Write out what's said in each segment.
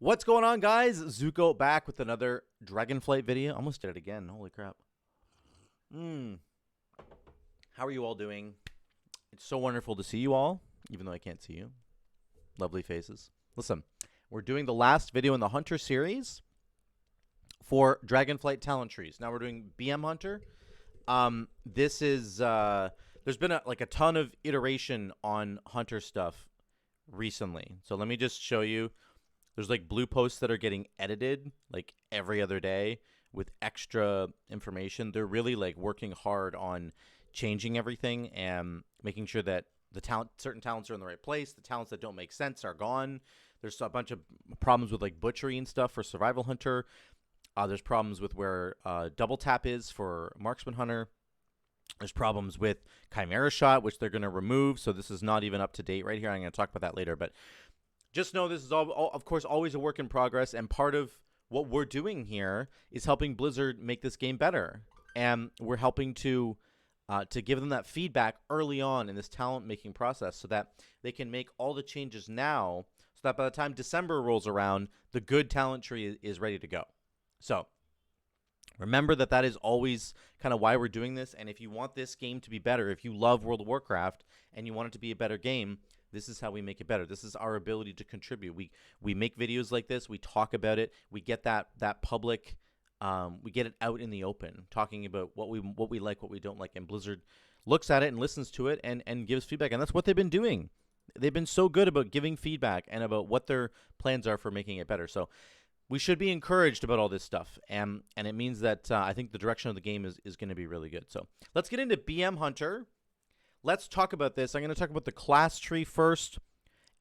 What's going on, guys? Zuko back with another Dragonflight video. Almost did it again. Holy crap. How are you all doing? It's so wonderful to see you all, even though I can't see you. Lovely faces. Listen, we're doing the last video in the Hunter series for Dragonflight talent trees. Now we're doing BM Hunter. This is there's been a ton of iteration on Hunter stuff recently. So let me just show you. There's like blue posts that are getting edited like every other day with extra information. They're really like working hard on changing everything and making sure that certain talents are in the right place. The talents that don't make sense are gone. There's a bunch of problems with like butchery and stuff for Survival Hunter. There's problems with where double tap is for Marksman Hunter. There's problems with Chimera Shot, which they're going to remove. So this is not even up to date right here. I'm going to talk about that later. But just know this is, all, of course, always a work in progress. And part of what we're doing here is helping Blizzard make this game better. And we're helping to give them that feedback early on in this talent-making process so that they can make all the changes now so that by the time December rolls around, the good talent tree is ready to go. So remember that is always kind of why we're doing this. And if you want this game to be better, if you love World of Warcraft and you want it to be a better game, this is how we make it better. This is our ability to contribute. We make videos like this. We talk about it. We get that public. We get it out in the open, talking about what we like, what we don't like. And Blizzard looks at it and listens to it and gives feedback. And that's what they've been doing. They've been so good about giving feedback and about what their plans are for making it better. So we should be encouraged about all this stuff. And it means that I think the direction of the game is going to be really good. So let's get into BM Hunter. Let's talk about this. I'm going to talk about the class tree first,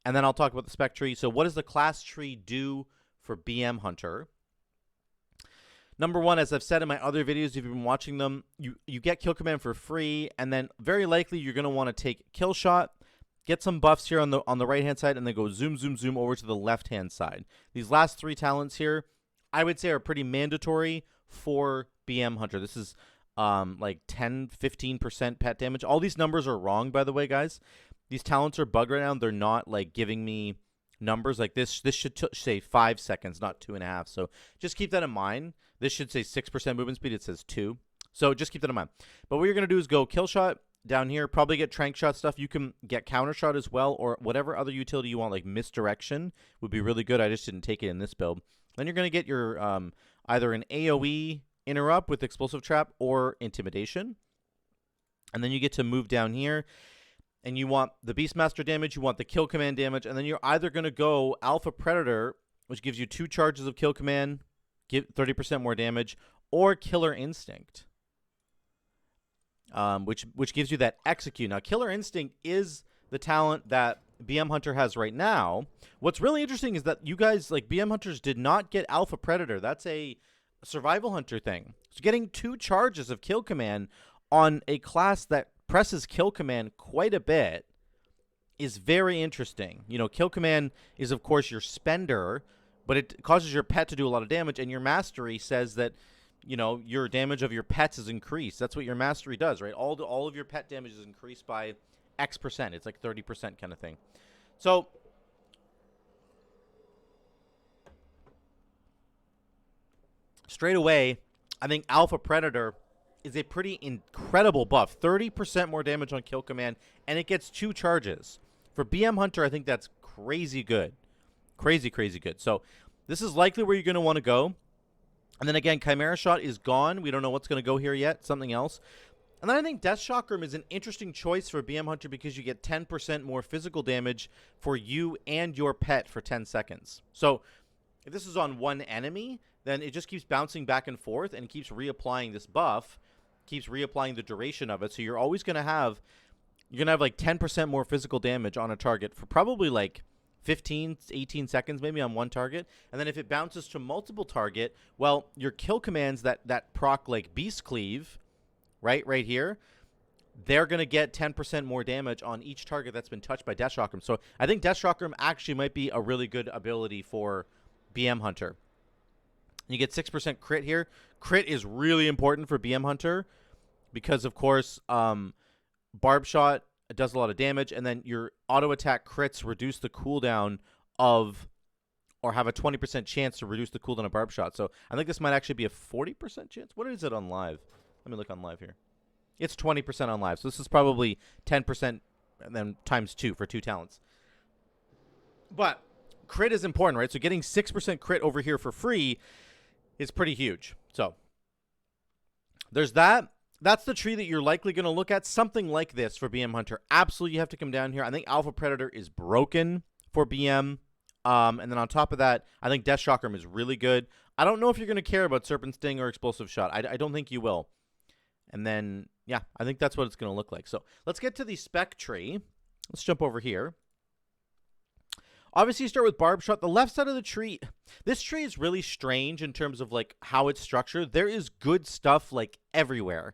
and then I'll talk about the spec tree. So what does the class tree do for BM Hunter? Number one, as I've said in my other videos, if you've been watching them, you get Kill Command for free, and then very likely you're going to want to take Kill Shot, get some buffs here on the right-hand side, and then go zoom, zoom, zoom over to the left-hand side. These last three talents here, I would say are pretty mandatory for BM Hunter. This is like 10-15% pet damage. All these numbers are wrong, by the way, guys. These talents are bugged right now. They're not like giving me numbers like this. This should say 5 seconds, not 2.5. So just keep that in mind. This should say 6% movement speed. It says 2. So just keep that in mind. But what you're going to do is go Kill Shot down here. Probably get Trank Shot stuff. You can get Counter Shot as well, or whatever other utility you want, like Misdirection would be really good. I just didn't take it in this build. Then you're going to get your either an AoE interrupt with Explosive Trap or Intimidation. And then you get to move down here. And you want the Beastmaster damage, you want the Kill Command damage, and then you're either going to go Alpha Predator, which gives you 2 charges of Kill Command, give 30% more damage, or Killer Instinct, which gives you that Execute. Now, Killer Instinct is the talent that BM Hunter has right now. What's really interesting is that you guys, like BM Hunters, did not get Alpha Predator. That's a Survival Hunter thing. So getting 2 charges of Kill Command on a class that presses Kill Command quite a bit is very interesting. You know, Kill Command is, of course, your spender, but it causes your pet to do a lot of damage, and your mastery says that, you know, your damage of your pets is increased. That's what your mastery does, right? All of your pet damage is increased by X%. It's like 30% kind of thing. So straight away, I think Alpha Predator is a pretty incredible buff. 30% more damage on Kill Command, and it gets 2 charges. For BM Hunter, I think that's crazy good. Crazy, crazy good. So this is likely where you're going to want to go. And then again, Chimera Shot is gone. We don't know what's going to go here yet. Something else. And then I think Death Chakram is an interesting choice for BM Hunter because you get 10% more physical damage for you and your pet for 10 seconds. So if this is on one enemy, then it just keeps bouncing back and forth and keeps reapplying this buff, keeps reapplying the duration of it. So you're always going to have, like 10% more physical damage on a target for probably like 15, 18 seconds maybe on one target. And then if it bounces to multiple target, well, your Kill Commands that proc like Beast Cleave, right here, they're going to get 10% more damage on each target that's been touched by Death Chakram. So I think Death Chakram actually might be a really good ability for BM Hunter. You get 6% crit here. Crit is really important for BM Hunter because, of course, Barb Shot does a lot of damage, and then your auto attack crits reduce the cooldown of or have a 20% chance to reduce the cooldown of barb shot. So I think this might actually be a 40% chance. What is it on live? Let me look on live here. It's 20% on live. So this is probably 10% and then times 2 for 2 talents. But crit is important, right? So getting 6% crit over here for free is pretty huge. So there's that. That's the tree that you're likely going to look at. Something like this for BM Hunter. Absolutely, you have to come down here. I think Alpha Predator is broken for BM. And then on top of that, I think Death Chakram is really good. I don't know if you're going to care about Serpent Sting or Explosive Shot. I don't think you will. And then, yeah, I think that's what it's going to look like. So let's get to the Spec tree. Let's jump over here. Obviously, you start with Barb Shot. The left side of the tree, this tree is really strange in terms of, like, how it's structured. There is good stuff, like, everywhere.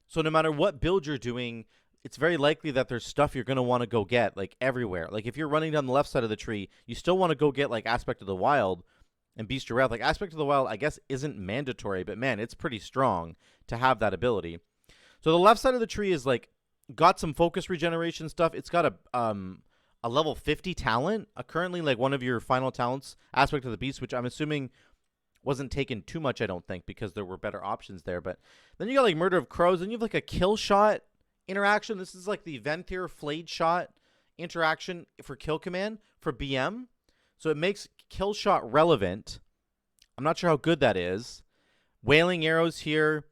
So no matter what build you're doing, it's very likely that there's stuff you're going to want to go get, like, everywhere. Like, if you're running down the left side of the tree, you still want to go get, like, Aspect of the Wild and Beastial Wrath. Like, Aspect of the Wild, I guess, isn't mandatory, but, man, it's pretty strong to have that ability. So the left side of the tree is, like, got some focus regeneration stuff. It's got a level 50 talent, currently, like, one of your final talents, Aspect of the Beast, which I'm assuming wasn't taken too much, I don't think, because there were better options there. But then you got, like, Murder of Crows, and you have, like, a kill shot interaction. This is, like, the Venthir Flayed Shot interaction for kill command for BM. So it makes kill shot relevant. I'm not sure how good that is. Wailing Arrows here,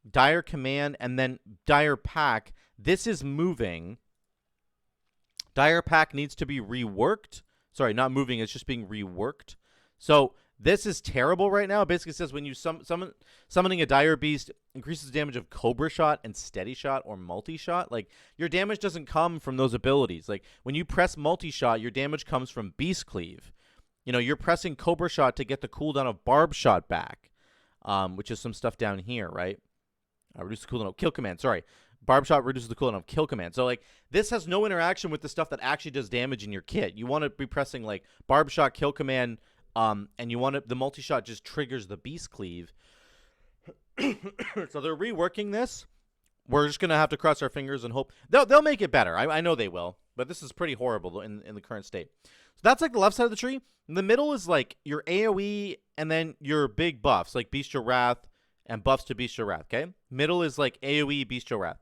Dire Command, and then Dire Pack. This is moving. Dire Pack needs to be reworked. Sorry, not moving, it's just being reworked. So this is terrible right now. It basically says when you summoning a Dire Beast increases the damage of Cobra Shot and Steady Shot or Multi-Shot. Like, your damage doesn't come from those abilities. Like, when you press Multi-Shot, your damage comes from Beast Cleave. You know, you're pressing Cobra Shot to get the cooldown of Barb Shot back, which is some stuff down here, right? Reduce the cooldown of Kill Command, sorry. Barb Shot reduces the cooldown of Kill Command. So, like, this has no interaction with the stuff that actually does damage in your kit. You want to be pressing, like, Barb Shot, Kill Command, and you want to, the multi-shot just triggers the Beast Cleave. So they're reworking this. We're just going to have to cross our fingers and hope. They'll make it better. I know they will. But this is pretty horrible in the current state. So that's, like, the left side of the tree. In the middle is, like, your AoE and then your big buffs, like Beastial Wrath and buffs to Beastial Wrath, okay? Middle is, like, AoE, Beastial Wrath.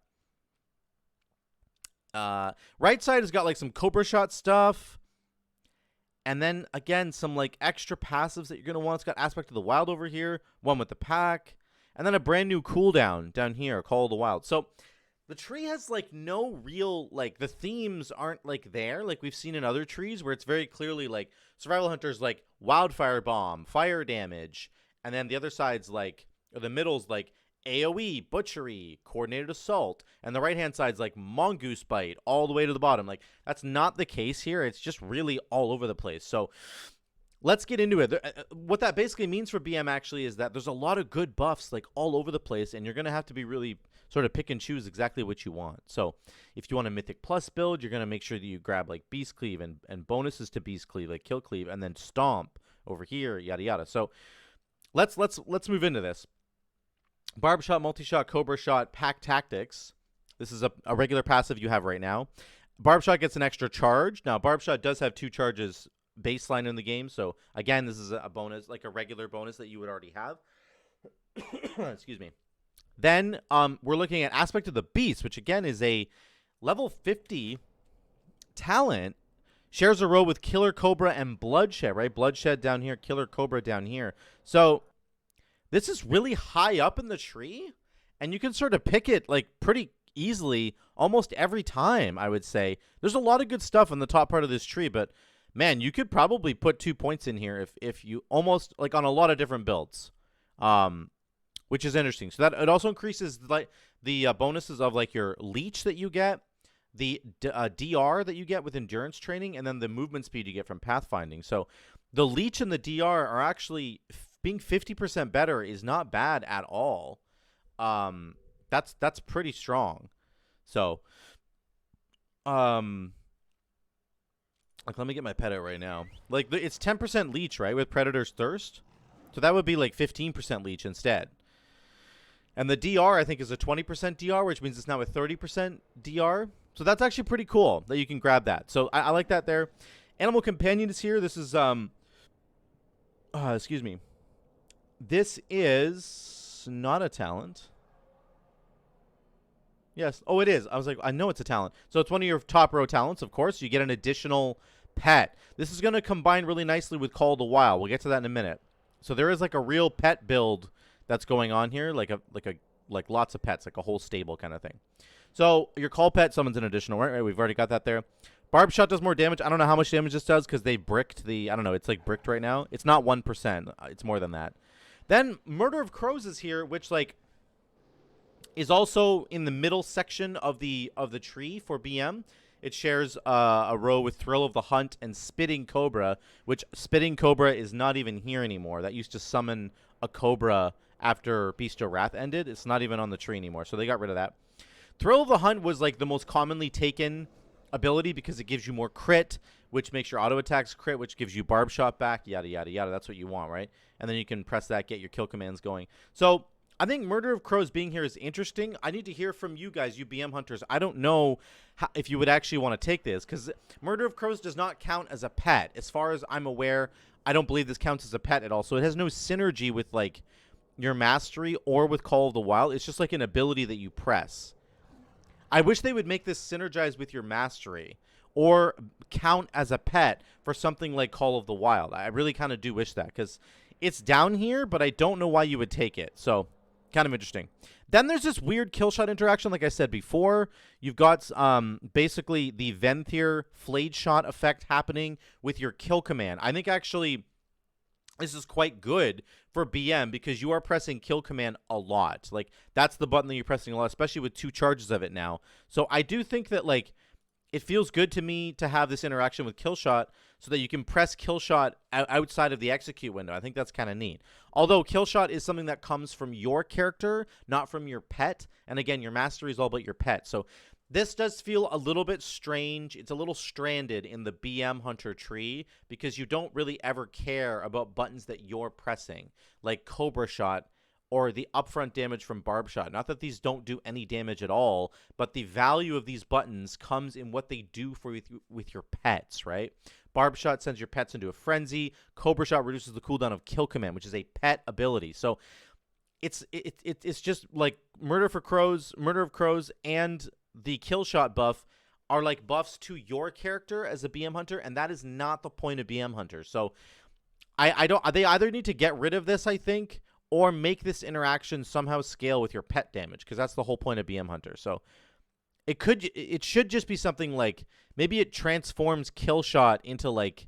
Right side has got, like, some Cobra Shot stuff. And then, again, some, like, extra passives that you're going to want. It's got Aspect of the Wild over here. One with the pack. And then a brand new cooldown down here, Call of the Wild. So the tree has, like, no real, like, the themes aren't, like, there. Like we've seen in other trees where it's very clearly, like, Survival Hunter's, like, Wildfire Bomb, fire damage. And then the other side's, like, or the middle's, like, AoE, Butchery, Coordinated Assault, and the right-hand side's like Mongoose Bite all the way to the bottom. Like, that's not the case here. It's just really all over the place. So let's get into it. What that basically means for BM actually is that there's a lot of good buffs, like, all over the place, and you're going to have to be really sort of pick and choose exactly what you want. So if you want a Mythic Plus build, you're going to make sure that you grab, like, Beast Cleave and bonuses to Beast Cleave, like Kill Cleave, and then Stomp over here, yada yada. So let's move into this. Barb Shot, Multi-Shot, Cobra Shot, Pack Tactics. This is a regular passive you have right now. Barb Shot gets an extra charge. Now, Barb Shot does have 2 charges baseline in the game. So, again, this is a bonus, like a regular bonus that you would already have. Excuse me. Then we're looking at Aspect of the Beast, which, again, is a level 50 talent. Shares a row with Killer Cobra and Bloodshed, right? Bloodshed down here, Killer Cobra down here. So this is really high up in the tree, and you can sort of pick it, like, pretty easily almost every time, I would say. There's a lot of good stuff in the top part of this tree, but, man, you could probably put 2 points in here if you almost, like, on a lot of different builds, which is interesting. So that it also increases, like, the bonuses of, like, your Leech that you get, the DR that you get with Endurance Training, and then the movement speed you get from Pathfinding. So the Leech and the DR are actually being 50% better is not bad at all. That's pretty strong. So, like, let me get my pet out right now. Like, it's 10% Leech, right, with Predator's Thirst. So that would be like 15% Leech instead. And the DR, I think, is a 20% DR, which means it's now a 30% DR. So that's actually pretty cool that you can grab that. So I like that there. Animal Companion is here. This is Excuse me. This is not a talent. Yes. Oh, it is. I was like, I know it's a talent. So it's one of your top row talents, of course. You get an additional pet. This is going to combine really nicely with Call of the Wild. We'll get to that in a minute. So there is like a real pet build that's going on here, like lots of pets, like a whole stable kind of thing. So your call pet summons an additional, right? We've already got that there. Barb shot does more damage. I don't know how much damage this does because they bricked the, I don't know, it's like bricked right now. It's not 1%. It's more than that. Then Murder of Crows is here, which like is also in the middle section of the tree for BM. It shares a row with Thrill of the Hunt and Spitting Cobra, which Spitting Cobra is not even here anymore. That used to summon a Cobra after Beastial Wrath ended. It's not even on the tree anymore, so they got rid of that. Thrill of the Hunt was like the most commonly taken ability because it gives you more crit, which makes your auto attacks crit, which gives you barb shot back, yada, yada, yada. That's what you want, right? And then you can press that, get your kill commands going. So I think Murder of Crows being here is interesting. I need to hear from you guys, you BM hunters. I don't know if you would actually want to take this because Murder of Crows does not count as a pet. As far as I'm aware, I don't believe this counts as a pet at all. So it has no synergy with like your mastery or with Call of the Wild. It's just like an ability that you press. I wish they would make this synergize with your mastery or count as a pet for something like Call of the Wild. I really kind of do wish that because it's down here, but I don't know why you would take it. So kind of interesting. Then there's this weird kill shot interaction. Like I said before, you've got basically the Venthyr Flayed Shot effect happening with your kill command. I think actually this is quite good for BM because you are pressing kill command a lot. Like that's the button that you're pressing a lot, especially with 2 charges of it now. So I do think that like it feels good to me to have this interaction with kill shot so that you can press kill shot outside of the execute window. I think that's kind of neat. Although kill shot is something that comes from your character, not from your pet. And again, your mastery is all about your pet. So this does feel a little bit strange. It's a little stranded in the BM Hunter tree because you don't really ever care about buttons that you're pressing, like Cobra Shot or the upfront damage from Barb Shot. Not that these don't do any damage at all, but the value of these buttons comes in what they do for you with your pets, right? Barb Shot sends your pets into a frenzy. Cobra Shot reduces the cooldown of Kill Command, which is a pet ability. So it's just like Murder of Crows, and the kill shot buff are like buffs to your character as a BM hunter, and that is not the point of BM hunter. So they either need to get rid of this, I think, or make this interaction somehow scale with your pet damage, because that's the whole point of BM hunter. So it should just be something like maybe it transforms kill shot into like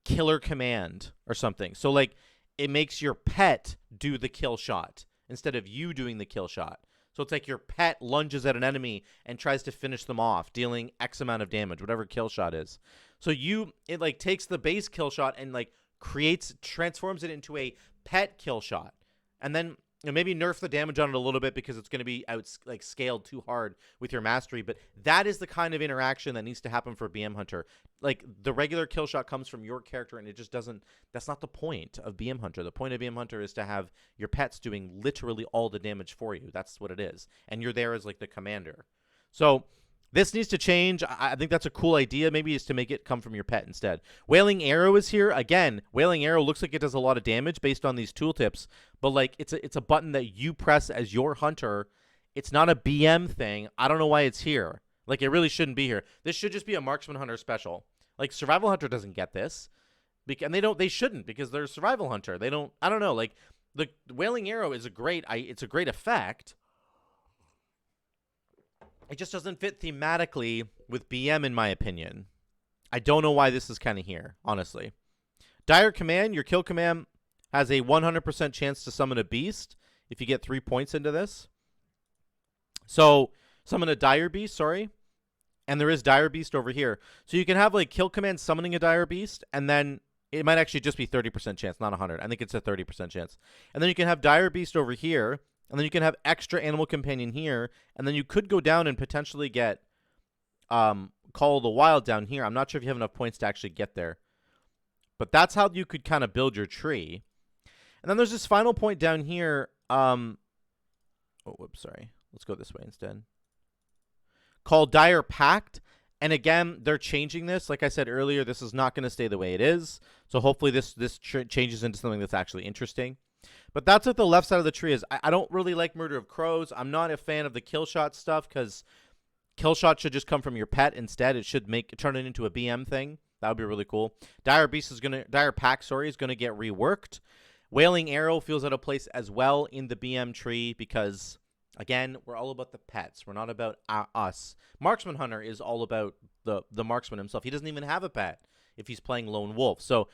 killer command or something. So like it makes your pet do the kill shot instead of you doing the kill shot. So it's like your pet lunges at an enemy and tries to finish them off, dealing X amount of damage, whatever kill shot is. So it like takes the base kill shot and like transforms it into a pet kill shot. And then maybe nerf the damage on it a little bit because it's going to be scaled too hard with your mastery. But that is the kind of interaction that needs to happen for BM Hunter. Like the regular kill shot comes from your character and it just doesn't, that's not the point of BM Hunter. The point of BM Hunter is to have your pets doing literally all the damage for you. That's what it is. And you're there as like the commander. So this needs to change. I think that's a cool idea. Maybe is to make it come from your pet instead. Wailing Arrow is here. Again, Wailing Arrow looks like it does a lot of damage based on these tooltips, but like it's a button that you press as your hunter. It's not a BM thing. I don't know why it's here. Like it really shouldn't be here. This should just be a Marksman Hunter special. Like Survival Hunter doesn't get this. And they shouldn't because they're Survival Hunter. They don't, I don't know. Like the Wailing Arrow is it's a great effect. It just doesn't fit thematically with BM, in my opinion. I don't know why this is kind of here, honestly. Dire Command, your kill command has a 100% chance to summon a beast if you get 3 points into this. So, summon a Dire Beast, sorry. And there is Dire Beast over here. So you can have like kill command summoning a Dire Beast, and then it might actually just be 30% chance, not 100. I think it's a 30% chance. And then you can have Dire Beast over here. And then you can have extra Animal Companion here. And then you could go down and potentially get Call of the Wild down here. I'm not sure if you have enough points to actually get there. But that's how you could kind of build your tree. And then there's this final point down here. Oh, whoops, sorry. Let's go this way instead. Called Dire Pact. And again, they're changing this. Like I said earlier, this is not going to stay the way it is. So hopefully this changes into something that's actually interesting. But that's what the left side of the tree is. I don't really like Murder of Crows. I'm not a fan of the kill shot stuff because kill shot should just come from your pet instead. It should turn it into a BM thing. That would be really cool. Dire Pack, is gonna get reworked. Wailing Arrow feels out of place as well in the BM tree because, again, we're all about the pets. We're not about us. Marksman Hunter is all about the marksman himself. He doesn't even have a pet if he's playing Lone Wolf. So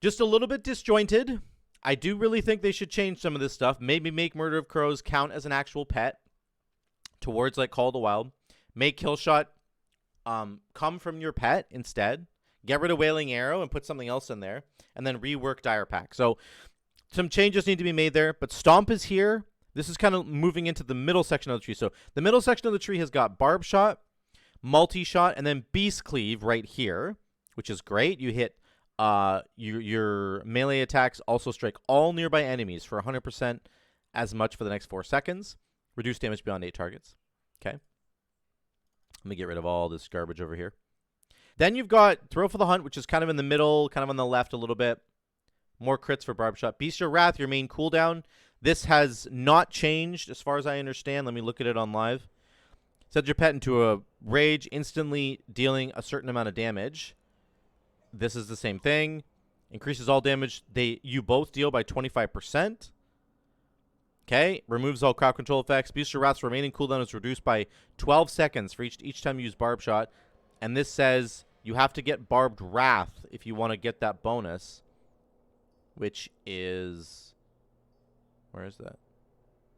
just a little bit disjointed. I do really think they should change some of this stuff. Maybe make Murder of Crows count as an actual pet towards like Call of the Wild. Make Killshot come from your pet instead. Get rid of Wailing Arrow and put something else in there. And then rework Dire Pack. So some changes need to be made there. But Stomp is here. This is kind of moving into the middle section of the tree. So the middle section of the tree has got Barb Shot, Multi-Shot, and then Beast Cleave right here, which is great. You hit your melee attacks also strike all nearby enemies for 100% as much for the next 4 seconds. Reduce damage beyond 8 targets. Okay. Let me get rid of all this garbage over here. Then you've got Throw for the Hunt, which is kind of in the middle, kind of on the left a little bit. More crits for Barb Shot. Beastial Wrath, your main cooldown. This has not changed as far as I understand. Let me look at it on live. Set your pet into a rage, instantly dealing a certain amount of damage. This is the same thing. Increases all damage you both deal by 25%. Okay. Removes all crowd control effects. Beastial Wrath's remaining cooldown is reduced by 12 seconds for each time you use Barb Shot. And this says you have to get Barbed Wrath if you want to get that bonus. Which is... Where is that?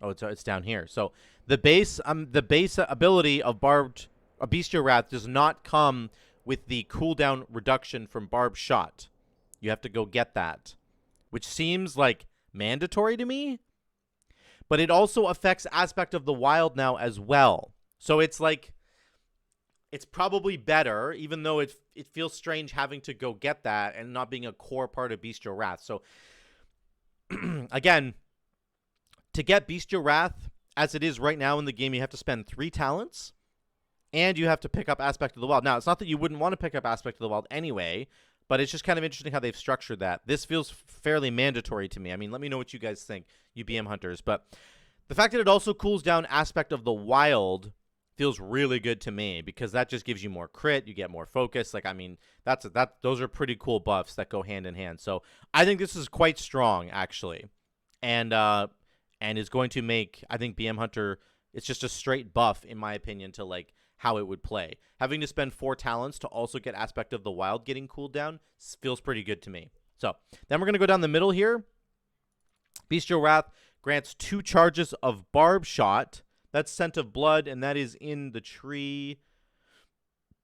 Oh, it's down here. So the base ability of Beastial Wrath does not come with the cooldown reduction from Barb Shot. You have to go get that, which seems like mandatory to me. But it also affects Aspect of the Wild now as well. So it's like, it's probably better, even though it feels strange having to go get that and not being a core part of Beastial Wrath. So again, to get Beastial Wrath as it is right now in the game, you have to spend 3 talents. And you have to pick up Aspect of the Wild. Now, it's not that you wouldn't want to pick up Aspect of the Wild anyway, but it's just kind of interesting how they've structured that. This feels fairly mandatory to me. I mean, let me know what you guys think, you BM hunters. But the fact that it also cools down Aspect of the Wild feels really good to me because that just gives you more crit, you get more focus. Like, I mean, those are pretty cool buffs that go hand in hand. So I think this is quite strong, actually. And is going to make, I think, BM Hunter, it's just a straight buff, in my opinion, to, like, how it would play. Having to spend 4 talents to also get Aspect of the Wild getting cooled down feels pretty good to me. So then we're going to go down the middle here. Beastial Wrath grants 2 charges of Barb Shot. That's Scent of Blood, and that is in the tree.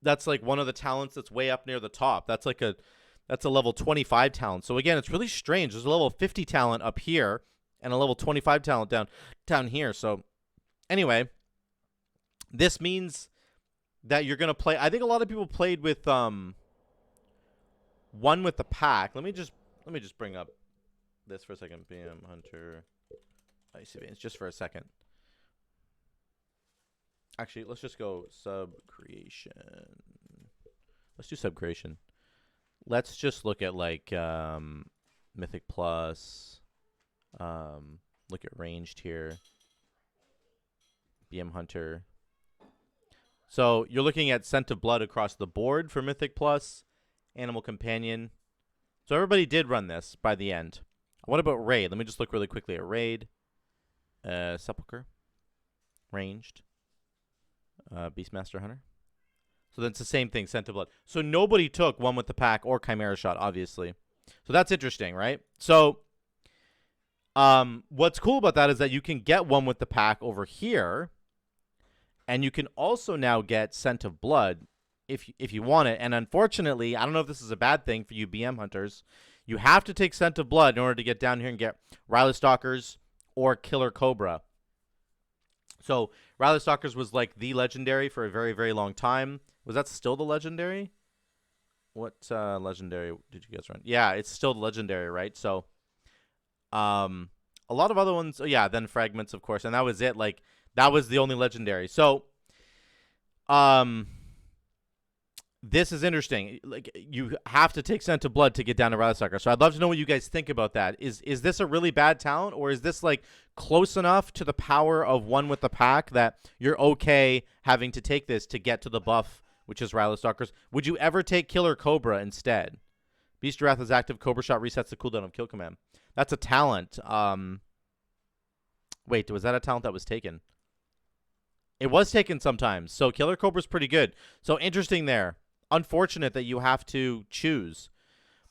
That's like one of the talents that's way up near the top. That's a level 25 talent. So again, it's really strange. There's a level 50 talent up here and a level 25 talent down here. So anyway, this means that you're going to play. I think a lot of people played with one with the pack. Let me just bring up this for a second. BM Hunter Icy Veins just for a second. Actually, let's just go sub creation. Let's do sub creation. Let's just look at like Mythic Plus. Look at ranged here. BM Hunter. So you're looking at Scent of Blood across the board for Mythic Plus, Animal Companion. So everybody did run this by the end. What about Raid? Let me just look really quickly at Raid. Sepulcher. Ranged. Beastmaster Hunter. So that's the same thing, Scent of Blood. So nobody took one with the pack or Chimera Shot, obviously. So that's interesting, right? So what's cool about that is that you can get one with the pack over here. And you can also now get Scent of Blood if you want it. And unfortunately, I don't know if this is a bad thing for you BM hunters. You have to take Scent of Blood in order to get down here and get Riley Stalkers or Killer Cobra. So Riley Stalkers was like the legendary for a very, very long time. Was that still the legendary? What legendary did you guys run? Yeah, it's still the legendary, right? So a lot of other ones. Oh, yeah, then Fragments, of course. And that was it. Like, that was the only legendary. So, this is interesting. Like, you have to take Scent of Blood to get down to Riley Stalker. So I'd love to know what you guys think about that. Is this a really bad talent, or is this like close enough to the power of one with the pack that you're okay having to take this to get to the buff, which is Riley Stalkers? Would you ever take Killer Cobra instead? Beast Wrath is active. Cobra Shot resets the cooldown of Kill Command. That's a talent. Wait, was that a talent that was taken? It was taken sometimes. So Killer Cobra's pretty good. So interesting there. Unfortunate that you have to choose.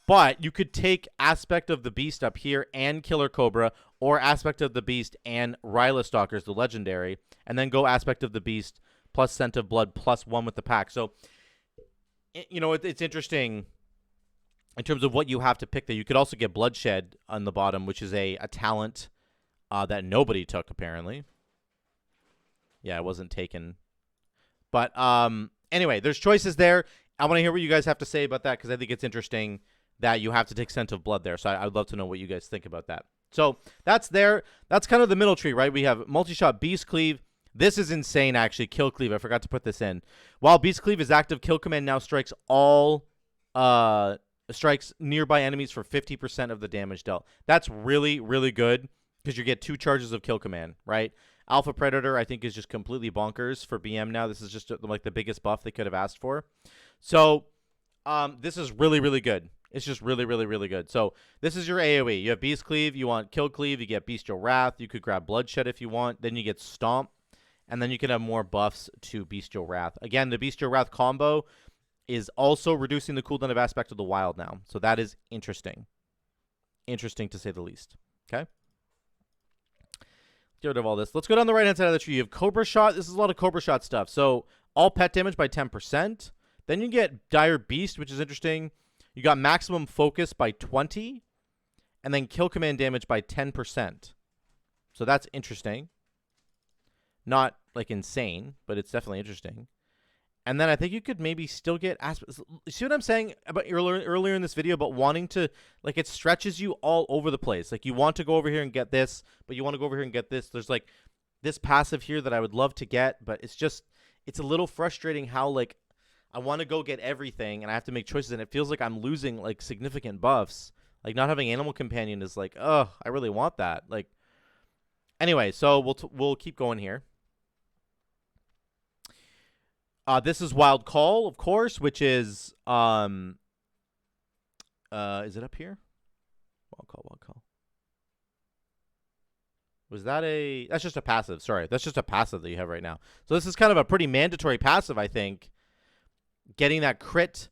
But you could take Aspect of the Beast up here and Killer Cobra, or Aspect of the Beast and Ryla Stalkers, the legendary, and then go Aspect of the Beast plus Scent of Blood plus 1 with the pack. So, you know, it's interesting in terms of what you have to pick there. You could also get Bloodshed on the bottom, which is a talent that nobody took, apparently. Yeah, it wasn't taken. But anyway, there's choices there. I want to hear what you guys have to say about that, because I think it's interesting that you have to take Scent of Blood there. So I'd love to know what you guys think about that. So that's there. That's kind of the middle tree, right? We have multi-shot Beast Cleave. This is insane, actually. Kill Cleave. I forgot to put this in. While Beast Cleave is active, Kill Command now strikes all strikes nearby enemies for 50% of the damage dealt. That's really, really good, because you get 2 charges of Kill Command, right? Alpha Predator, I think, is just completely bonkers for BM now. This is just like the biggest buff they could have asked for. So this is really, really good. It's just really, really, really good. So this is your AoE. You have Beast Cleave. You want Kill Cleave. You get Beastial Wrath. You could grab Bloodshed if you want. Then you get Stomp. And then you can have more buffs to Beastial Wrath. Again, the Beastial Wrath combo is also reducing the cooldown of Aspect of the Wild now. So that is interesting. Interesting, to say the least. Okay? Get rid of all this. Let's go down the right-hand side of the tree. You have Cobra Shot. This is a lot of Cobra Shot stuff. So all pet damage by 10%. Then you get Dire Beast, which is interesting. You got Maximum Focus by 20. And then Kill Command damage by 10%. So that's interesting. Not, like, insane, but it's definitely interesting. And then I think you could maybe still get see what I'm saying about earlier in this video about wanting to, like, it stretches you all over the place. Like, you want to go over here and get this, but you want to go over here and get this. There's, like, this passive here that I would love to get, but it's just, it's a little frustrating how, like, I want to go get everything, and I have to make choices, and it feels like I'm losing, like, significant buffs. Like, not having Animal Companion is like, oh, I really want that. Like, anyway, so we'll keep going here. This is Wild Call, of course, which is it up here? Wild Call. Was that that's just a passive. Sorry, that's just a passive that you have right now. So this is kind of a pretty mandatory passive, I think. Getting that crit,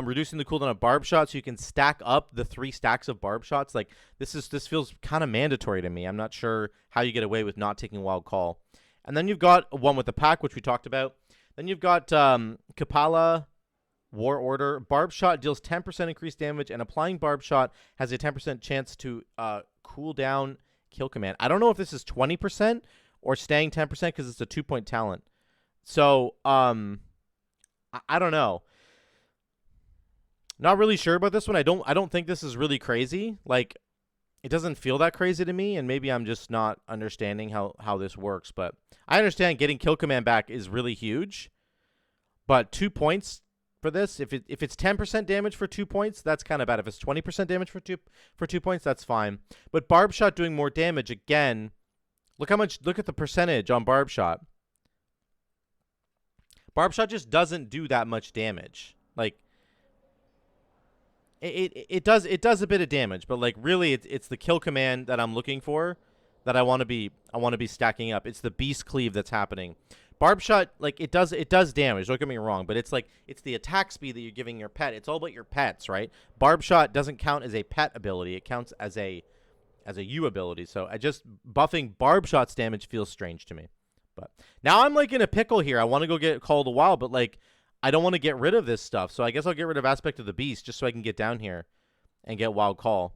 reducing the cooldown of Barb Shot, so you can stack up the 3 stacks of Barb Shots. Like, this feels kind of mandatory to me. I'm not sure how you get away with not taking Wild Call. And then you've got one with the pack, which we talked about. Then you've got Kapala, War Order. Barb Shot deals 10% increased damage, and applying Barb Shot has a 10% chance to cool down Kill Command. I don't know if this is 20% or staying 10% because it's a 2-point talent. So, I don't know. Not really sure about this one. I don't think this is really crazy. Like, it doesn't feel that crazy to me, and maybe I'm just not understanding how this works. But I understand getting Kill Command back is really huge. But 2 points for this, if it's 10% damage for 2 points, that's kind of bad. If it's 20% damage for 2 points, that's fine. But Barb Shot doing more damage, again, look at the percentage on Barb Shot. Barb Shot just doesn't do that much damage. Like, it does a bit of damage, but like really it's the Kill Command that I'm looking for, that I want to be stacking up. It's the Beast Cleave that's happening. Barb Shot, like, it does damage, don't get me wrong, but it's like it's the attack speed that you're giving your pet. It's all about your pets, right? Barb Shot doesn't count as a pet ability. It counts as a U ability. So I just buffing Barb Shot's damage feels strange to me. But now I'm like in a pickle here. I want to go get Call of the Wild, but like I don't want to get rid of this stuff. So I guess I'll get rid of Aspect of the Beast just so I can get down here and get Wild Call.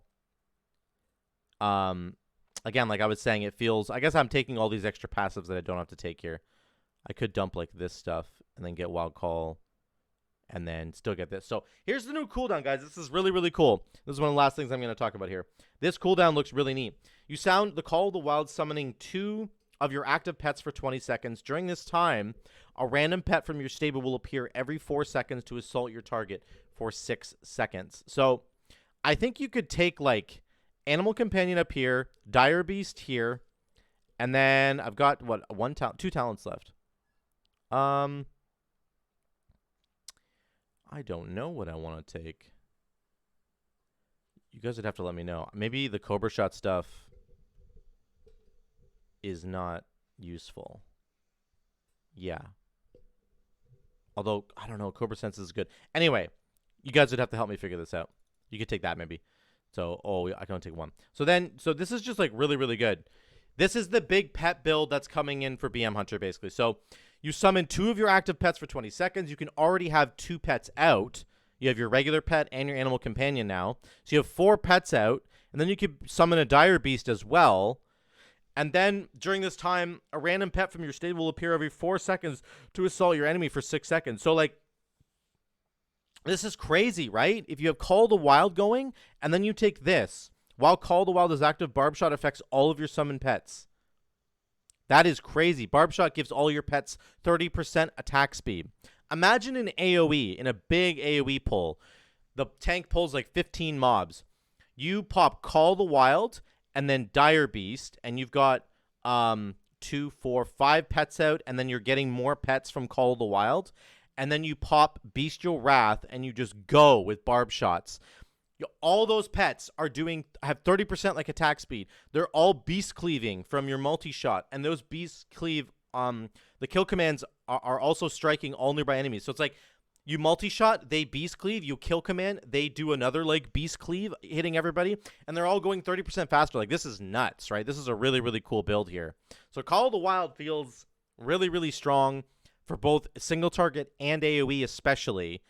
Again, like I was saying, it feels, I guess I'm taking all these extra passives that I don't have to take here. I could dump like this stuff and then get Wild Call and then still get this. So here's the new cooldown, guys. This is really, really cool. This is one of the last things I'm going to talk about here. This cooldown looks really neat. You sound the Call of the Wild summoning 2 of your active pets for 20 seconds. During this time, a random pet from your stable will appear every 4 seconds to assault your target for 6 seconds. So I think you could take like Animal Companion up here, Dire Beast here, and then I've got what, two talents left. I don't know what I want to take. You guys would have to let me know. Maybe the Cobra Shot stuff is not useful. Yeah. Although, I don't know, Cobra Sense is good. Anyway, you guys would have to help me figure this out. You could take that maybe. So, I can only take one. So this is just like really, really good. This is the big pet build that's coming in for BM Hunter, basically. So you summon 2 of your active pets for 20 seconds. You can already have 2 pets out. You have your regular pet and your Animal Companion now. So you have 4 pets out. And then you could summon a Dire Beast as well. And then during this time, a random pet from your stable will appear every 4 seconds to assault your enemy for 6 seconds. So, like, this is crazy, right? If you have Call of the Wild going, and then you take this, while Call of the Wild is active, Barb Shot affects all of your summoned pets. That is crazy. Barb Shot gives all your pets 30% attack speed. Imagine an AoE, in a big AoE pull. The tank pulls like 15 mobs. You pop Call of the Wild and then Dire Beast, and you've got 2, 4, 5 pets out, and then you're getting more pets from Call of the Wild. And then you pop Beastial Wrath, and you just go with Barb Shots. All those pets have 30% like attack speed. They're all beast cleaving from your multi-shot, and those beast cleave, the kill commands are also striking all nearby enemies. So it's like you multi-shot, they beast cleave, you kill command, they do another like beast cleave, hitting everybody, and they're all going 30% faster. Like, this is nuts, right? This is a really, really cool build here. So Call of the Wild feels really, really strong for both single target and AoE especially.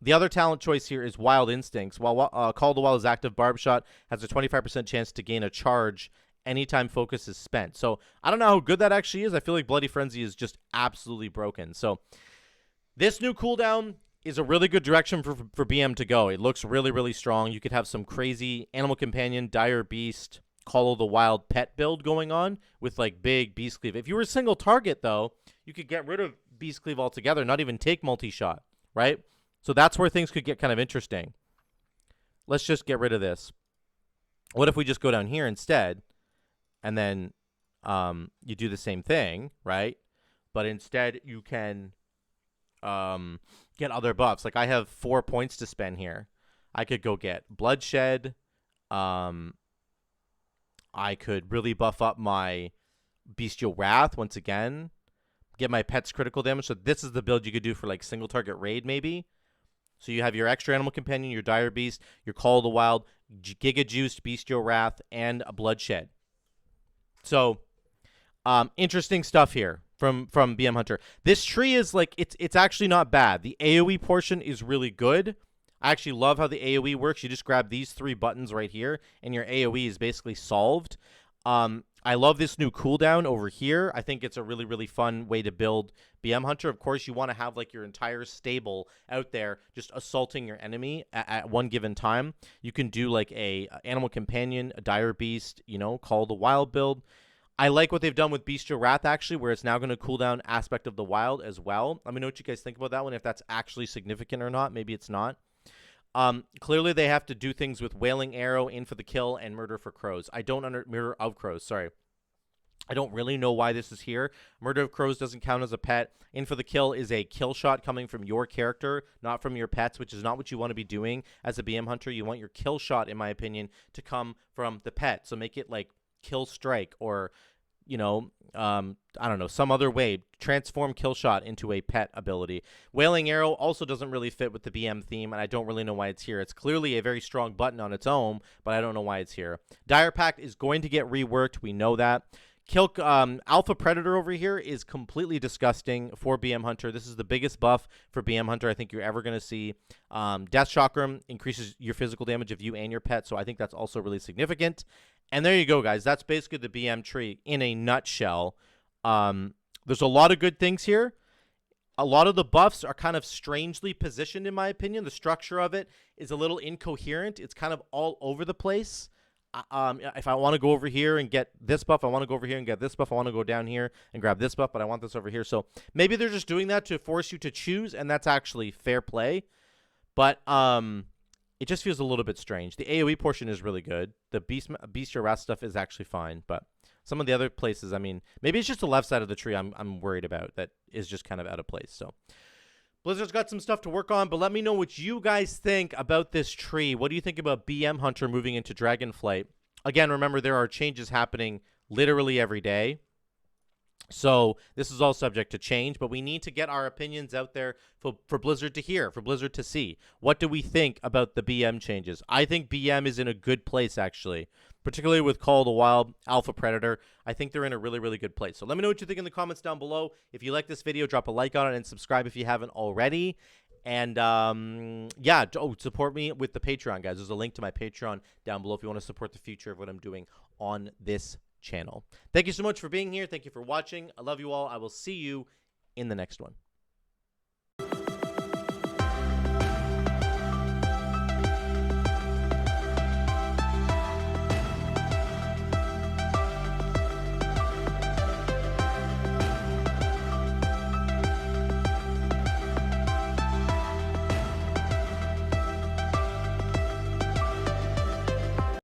The other talent choice here is Wild Instincts. While Call of the Wild is active, Barb Shot has a 25% chance to gain a charge anytime focus is spent. So I don't know how good that actually is. I feel like Bloody Frenzy is just absolutely broken. So this new cooldown is a really good direction for BM to go. It looks really, really strong. You could have some crazy Animal Companion, Dire Beast, Call of the Wild pet build going on with like big Beast Cleave. If you were a single target, though, you could get rid of Beast Cleave altogether, not even take multi-shot, right? So that's where things could get kind of interesting. Let's just get rid of this. What if we just go down here instead, and then you do the same thing, right? But instead you can get other buffs. Like, I have 4 points to spend here. I could go get Bloodshed. I could really buff up my Beastial Wrath once again. Get my pets critical damage. So this is the build you could do for like single target raid maybe. So you have your extra Animal Companion, your Dire Beast, your Call of the Wild, Giga Juiced Beastial Wrath, and a Bloodshed. So interesting stuff here from BM Hunter. This tree is like, it's actually not bad. The AoE portion is really good. I actually love how the AoE works. You just grab these 3 buttons right here, and your AoE is basically solved. I love this new cooldown over here. I think it's a really, really fun way to build BM Hunter. Of course, you want to have like your entire stable out there just assaulting your enemy at one given time. You can do like a Animal Companion, a Dire Beast, you know, Call the Wild build. I like what they've done with Beastial Wrath, actually, where it's now going to cool down aspect of the wild as well. Let me know what you guys think about that one, if that's actually significant or not. Maybe it's not. Clearly, they have to do things with Wailing Arrow, In for the Kill, and Murder for Crows. Murder of Crows, sorry. I don't really know why this is here. Murder of Crows doesn't count as a pet. In for the Kill is a kill shot coming from your character, not from your pets, which is not what you want to be doing as a BM Hunter. You want your kill shot, in my opinion, to come from the pet. So make it like Kill Strike or, you know, I don't know, some other way. Transform Kill Shot into a pet ability. Wailing Arrow also doesn't really fit with the BM theme, and I don't really know why it's here. It's clearly a very strong button on its own, but I don't know why it's here. Dire Pact is going to get reworked. We know that. Alpha Predator over here is completely disgusting for BM Hunter. This is the biggest buff for BM Hunter I think you're ever going to see. Death Chakram increases your physical damage of you and your pet, so I think that's also really significant. And there you go, guys. That's basically the BM tree in a nutshell. There's a lot of good things here. A lot of the buffs are kind of strangely positioned, in my opinion. The structure of it is a little incoherent. It's kind of all over the place. if I want to go over here and get this buff, I want to go over here and get this buff. I want to go down here and grab this buff, but I want this over here. So maybe they're just doing that to force you to choose, and that's actually fair play. But it just feels a little bit strange. The AoE portion is really good. The Beastial Wrath stuff is actually fine, but some of the other places, I mean, maybe it's just the left side of the tree I'm worried about that is just kind of out of place. So Blizzard's got some stuff to work on, but let me know what you guys think about this tree. What do you think about BM Hunter moving into Dragonflight? Again, remember, there are changes happening literally every day. So this is all subject to change, but we need to get our opinions out there for Blizzard to hear, for Blizzard to see. What do we think about the BM changes? I think BM is in a good place, actually, particularly with Call of the Wild, Alpha Predator. I think they're in a really, really good place. So let me know what you think in the comments down below. If you like this video, drop a like on it and subscribe if you haven't already. And, yeah, support me with the Patreon, guys. There's a link to my Patreon down below if you want to support the future of what I'm doing on this channel. Thank you so much for being here. Thank you for watching. I love you all. I will see you in the next one.